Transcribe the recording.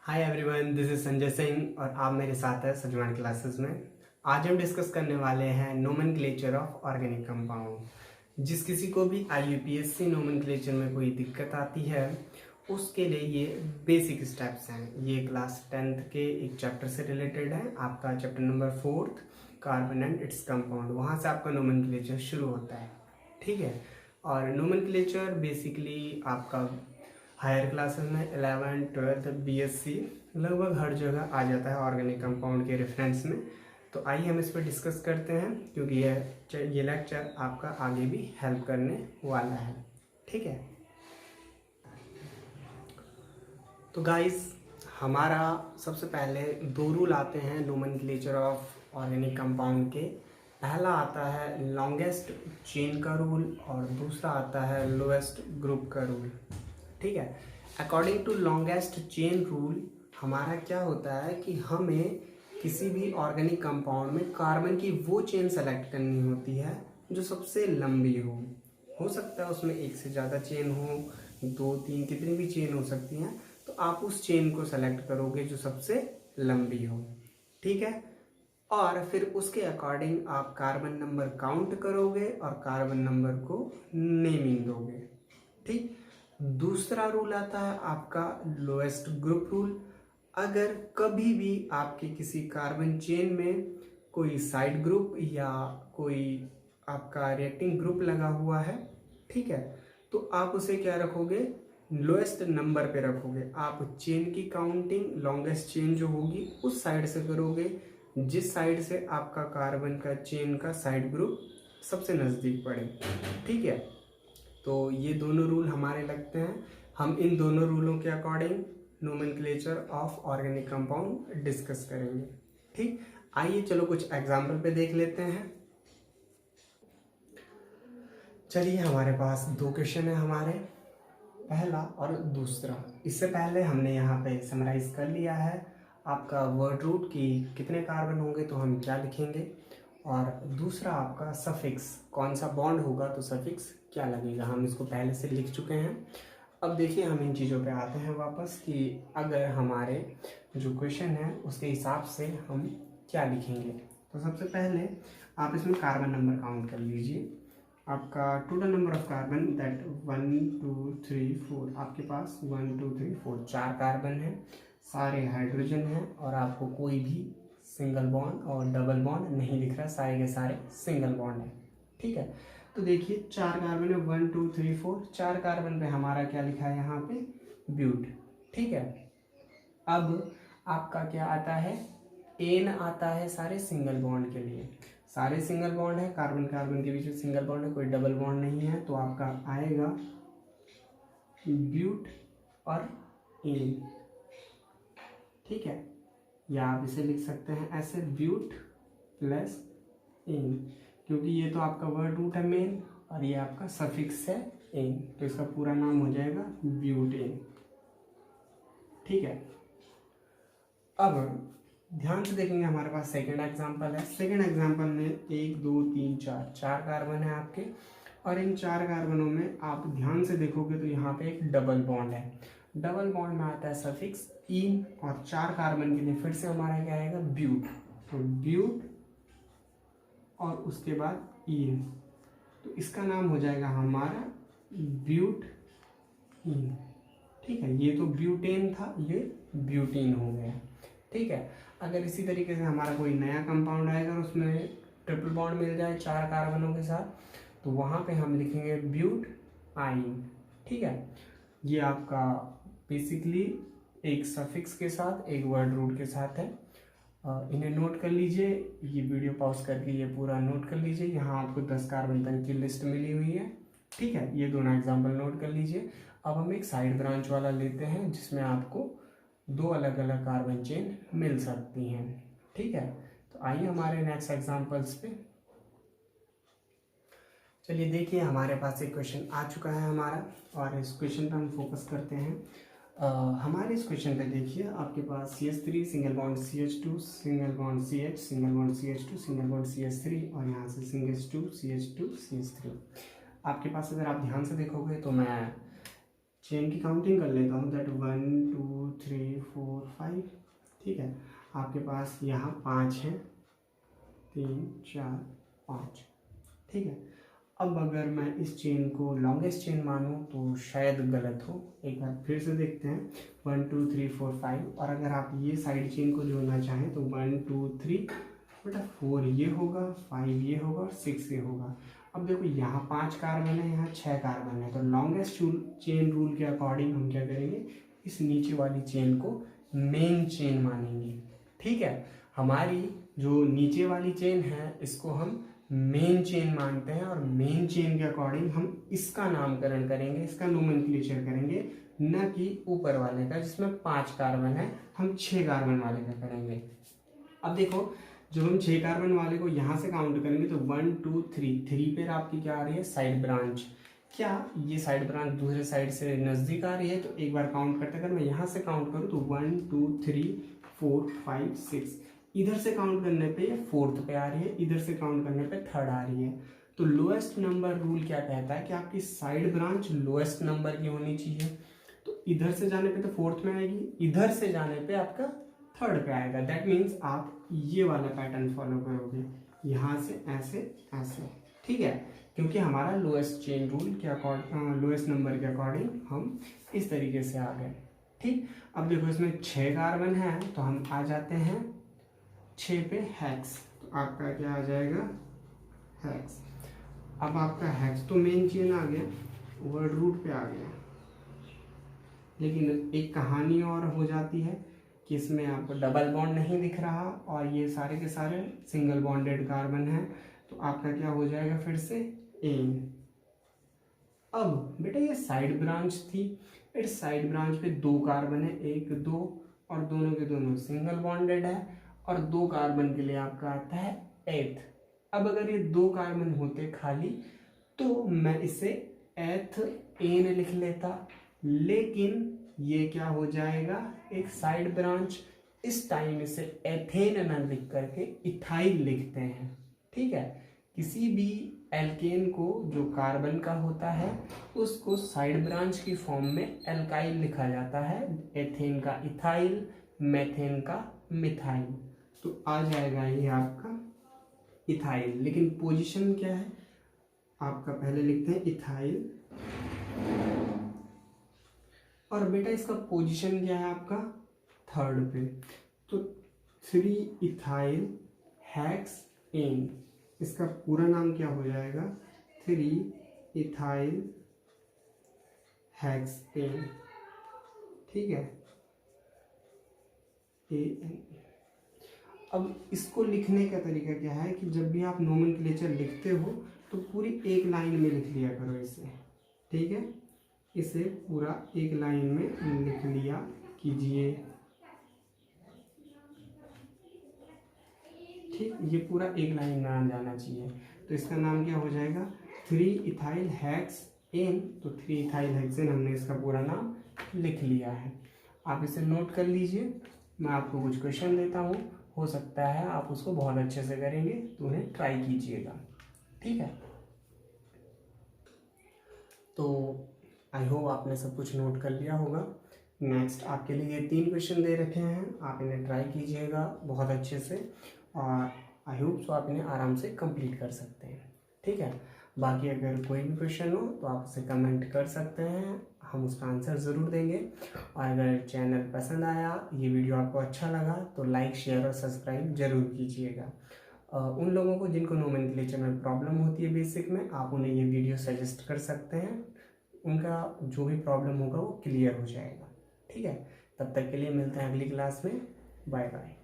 Hi everyone, this is Sanjay Singh और आप मेरे साथ हैं सजमान क्लासेस में। आज हम डिस्कस करने वाले हैं नोमेनक्लेचर ऑफ ऑर्गेनिक कंपाउंड। जिस किसी को भी IUPAC नोमेनक्लेचर में कोई दिक्कत आती है उसके लिए ये बेसिक स्टेप्स हैं। ये क्लास 10th के एक चैप्टर से रिलेटेड है, आपका chapter number 4 carbon and its compound. वहाँ से आपका नोमेनक्लेचर शुरू होता है, ठीक है। और नोमेनक्लेचर बेसिकली आपका हायर क्लासेस में 11th 12th BSc लगभग हर जगह आ जाता है ऑर्गेनिक कंपाउंड के रेफरेंस में। तो आइए हम इस पर डिस्कस करते हैं, क्योंकि ये लेक्चर आपका आगे भी हेल्प करने वाला है, ठीक है। तो गाइस, हमारा सबसे पहले दो रूल आते हैं नोमेनक्लेचर ऑफ ऑर्गेनिक कंपाउंड के। पहला आता है लॉन्गेस्ट चेन का रूल और दूसरा आता है लोएस्ट ग्रुप का रूल, ठीक है। According to longest chain rule हमारा क्या होता है कि हमें किसी भी ऑर्गेनिक कंपाउंड में कार्बन की वो चेन सेलेक्ट करनी होती है जो सबसे लंबी हो सकता है उसमें एक से ज़्यादा चेन हो, दो तीन कितनी भी चेन हो सकती हैं। तो आप उस चेन को सेलेक्ट करोगे जो सबसे लंबी हो, ठीक है। और फिर उसके अकॉर्डिंग आप कार्बन नंबर काउंट करोगे और कार्बन नंबर को नेमिंग दोगे, ठीक। दूसरा रूल आता है आपका लोएस्ट ग्रुप रूल। अगर कभी भी आपके किसी कार्बन चेन में कोई साइड ग्रुप या कोई आपका रिएक्टिंग ग्रुप लगा हुआ है, ठीक है, तो आप उसे क्या रखोगे, लोएस्ट नंबर पे रखोगे। आप चेन की काउंटिंग लॉन्गेस्ट चेन जो होगी उस साइड से करोगे जिस साइड से आपका कार्बन का चेन का साइड ग्रुप सबसे नज़दीक पड़े, ठीक है। तो ये दोनों रूल हमारे लगते हैं। हम इन दोनों रूलों के according nomenclature of organic compound discuss करेंगे, ठीक। आइए चलो कुछ एग्जाम्पल पे देख लेते हैं। चलिए, हमारे पास दो क्वेश्चन है हमारे, पहला और दूसरा। इससे पहले हमने यहाँ पे समराइज कर लिया है आपका वर्ड रूट की कितने कार्बन होंगे तो हम क्या लिखेंगे, और दूसरा आपका सफिक्स कौन सा बॉन्ड होगा तो सफिक्स क्या लगेगा, हम इसको पहले से लिख चुके हैं। अब देखिए हम इन चीज़ों पे आते हैं वापस कि अगर हमारे जो क्वेश्चन है उसके हिसाब से हम क्या लिखेंगे। तो सबसे पहले आप इसमें कार्बन नंबर काउंट कर लीजिए। आपका total number of carbon that 1 2 3 4, आपके पास 1 2 3 4 चार कार्बन है, सारे हाइड्रोजन हैं और आपको कोई भी सिंगल बॉन्ड और डबल बॉन्ड नहीं दिख रहा, सारे के सारे सिंगल बॉन्ड है, ठीक है। तो देखिए चार कार्बन है, 1 2 3 4, चार कार्बन पे हमारा क्या लिखा है यहाँ पे, ब्यूट, ठीक है। अब आपका क्या आता है, एन आता है सारे सिंगल बॉन्ड के लिए। सारे सिंगल बॉन्ड है, कार्बन कार्बन के बीच में सिंगल बॉन्ड है, कोई डबल बॉन्ड नहीं है, तो आपका आएगा ब्यूट और एन, ठीक है। या आप इसे लिख सकते हैं ऐसे, ब्यूट प्लस एन, क्योंकि ये तो आपका वर्ड रूट है मेन और ये आपका सफिक्स है एन, तो इसका पूरा नाम हो जाएगा ब्यूटेन, ठीक है। अब ध्यान से देखेंगे, हमारे पास सेकेंड एग्जांपल है। सेकेंड एग्जांपल में 1 2 3 4 चार कार्बन है आपके, और इन चार कार्बनों में आप ध्यान से देखोगे तो यहाँ पे एक डबल बॉन्ड है। डबल बॉन्ड में आता है सफिक्स इन, और चार कार्बन के लिए फिर से हमारा क्या आएगा, ब्यूट। तो ब्यूट और उसके बाद इन, तो इसका नाम हो जाएगा हमारा ब्यूट इन, ठीक है। ये तो ब्यूटेन था, ये ब्यूटीन हो गया, ठीक है। अगर इसी तरीके से हमारा कोई नया कंपाउंड आएगा और उसमें ट्रिपल बॉन्ड मिल जाए चार कार्बनों के साथ, तो वहाँ पे हम लिखेंगे ब्यूट आइन, ठीक है। ये आपका बेसिकली एक सफिक्स के साथ एक वर्ड रूट के साथ है। इन्हें नोट कर लीजिए, ये वीडियो पॉज करके ये पूरा नोट कर लीजिए। यहाँ आपको 10 कार्बन तक की लिस्ट मिली हुई है, ठीक है। ये दोनों एग्जाम्पल नोट कर लीजिए। अब हम एक साइड ब्रांच वाला लेते हैं जिसमें आपको दो अलग अलग कार्बन चेन मिल सकती हैं, ठीक है। तो आइए हमारे नेक्स्ट एग्जांपल्स पे। चलिए देखिए, हमारे पास एक क्वेश्चन आ चुका है हमारा, और इस क्वेश्चन पे हम फोकस करते हैं। हमारे इस क्वेश्चन पे देखिए आपके पास CH3 single bond CH2 single bond CH single bond CH2 single bond CH3 और यहाँ से CH2 CH2 CH3। आपके पास अगर आप ध्यान से देखोगे तो मैं चेन की काउंटिंग कर लेता हूँ, दैट 1 2 3 4 5, ठीक है। आपके पास यहाँ 5 है, 3 4 5, ठीक है। अब अगर मैं इस चेन को लॉन्गेस्ट चेन मानूं तो शायद गलत हो, एक बार फिर से देखते हैं। 1 2 3 4 5, और अगर आप ये साइड चेन को जोड़ना चाहें तो 1 2 3 बेटा 4 ये होगा, 5 ये होगा और 6 ये होगा। अब देखो यहाँ 5 कार्बन है, यहाँ 6 कार्बन है, तो लॉन्गेस्ट चेन रूल के अकॉर्डिंग हम क्या करेंगे, इस नीचे वाली चेन को मेन चेन मानेंगे, ठीक है। हमारी जो नीचे वाली चेन है इसको हम मेन चेन मानते हैं, और मेन चेन के अकॉर्डिंग हम इसका नामकरण करेंगे, इसका नोमेनक्लेचर करेंगे, न कि ऊपर वाले का जिसमें 5 कार्बन है हम 6 कार्बन वाले का करेंगे। अब देखो जब हम 6 कार्बन वाले को यहाँ से काउंट करेंगे तो 1 2 3, 3 पे आपकी क्या आ रही है, साइड ब्रांच। क्या ये साइड ब्रांच दूसरे साइड से नज़दीक आ रही है? तो एक बार काउंट करते, अगर मैं यहाँ से काउंट करूँ तो 1 2 3 4 5 6, इधर से काउंट करने पे ये 4th पे आ रही है, इधर से काउंट करने पे 3rd आ रही है। तो लोएस्ट नंबर रूल क्या कहता है कि आपकी साइड ब्रांच लोएस्ट नंबर की होनी चाहिए। तो इधर से जाने पे तो 4th में आएगी, इधर से जाने पे आपका 3rd पे आएगा। दैट मीन्स आप ये वाला पैटर्न फॉलो करोगे, यहाँ से ऐसे ऐसे, ठीक है, क्योंकि हमारा लोएस्ट चेन रूल के अकॉर्डिंग, लोएस्ट नंबर के अकॉर्डिंग हम इस तरीके से आ गए, ठीक। अब देखो इसमें 6 कार्बन है तो हम आ जाते हैं 6 पे हेक्स, तो आपका क्या आ जाएगा, हेक्स। अब आपका हेक्स तो मेन चेन आ गया, वर्ड रूट पे आ गया, लेकिन एक कहानी और हो जाती है कि इसमें आपको डबल बॉन्ड नहीं दिख रहा और ये सारे के सारे सिंगल बॉन्डेड कार्बन है, तो आपका क्या हो जाएगा फिर से एन। अब बेटा ये साइड ब्रांच थी, इस साइड ब्रांच पे 2 कार्बन है, 1 2, और दोनों के दोनों सिंगल बॉन्डेड है, और 2 कार्बन के लिए आपका आता है 8th। अब अगर ये 2 कार्बन होते खाली तो मैं इसे एथ एन लिख लेता, लेकिन ये क्या हो जाएगा, एक साइड ब्रांच। इस टाइम इसे एथेन न लिख करके इथाइल लिखते हैं, ठीक है। किसी भी एल्केन को जो कार्बन का होता है उसको साइड ब्रांच की फॉर्म में एल्काइल लिखा जाता है, एथेन का इथाइल, मेथेन का मिथाइल, तो आ जाएगा ये आपका इथाइल। लेकिन पोजीशन क्या है आपका, पहले लिखते हैं इथाइल, और बेटा इसका पोजीशन क्या है आपका 3rd पे, तो 3 इथाइल हेक्स एन, इसका पूरा नाम क्या हो जाएगा, 3 इथाइल हेक्स एन, ठीक है, AN। अब इसको लिखने का तरीका क्या है कि जब भी आप नोमेनक्लेचर लिखते हो तो पूरी एक लाइन में लिख लिया करो इसे, ठीक है, इसे पूरा एक लाइन में लिख लिया कीजिए, ठीक, ये पूरा एक लाइन में आ जाना चाहिए। तो इसका नाम क्या हो जाएगा, 3 इथाइल हेक्स एन, तो 3 इथाइल हेक्सेन हमने इसका पूरा नाम लिख लिया है। आप इसे नोट कर लीजिए, मैं आपको कुछ क्वेश्चन देता हूँ, हो सकता है आप उसको बहुत अच्छे से करेंगे तो उन्हें ट्राई कीजिएगा, ठीक है। तो आई होप आपने सब कुछ नोट कर लिया होगा। नेक्स्ट आपके लिए 3 क्वेश्चन दे रखे हैं, आप इन्हें ट्राई कीजिएगा बहुत अच्छे से, और आई होप सो आप इन्हें आराम से कंप्लीट कर सकते हैं, ठीक है। बाकी अगर कोई भी क्वेश्चन हो तो आप उसे कमेंट कर सकते हैं, हम उसका आंसर ज़रूर देंगे। और अगर चैनल पसंद आया, ये वीडियो आपको अच्छा लगा तो लाइक शेयर और सब्सक्राइब जरूर कीजिएगा। उन लोगों को जिनको नोमेनक्लेचर में प्रॉब्लम होती है बेसिक में, आप उन्हें ये वीडियो सजेस्ट कर सकते हैं, उनका जो भी प्रॉब्लम होगा वो क्लियर हो जाएगा, ठीक है। तब तक के लिए मिलते हैं अगली क्लास में, बाय बाय।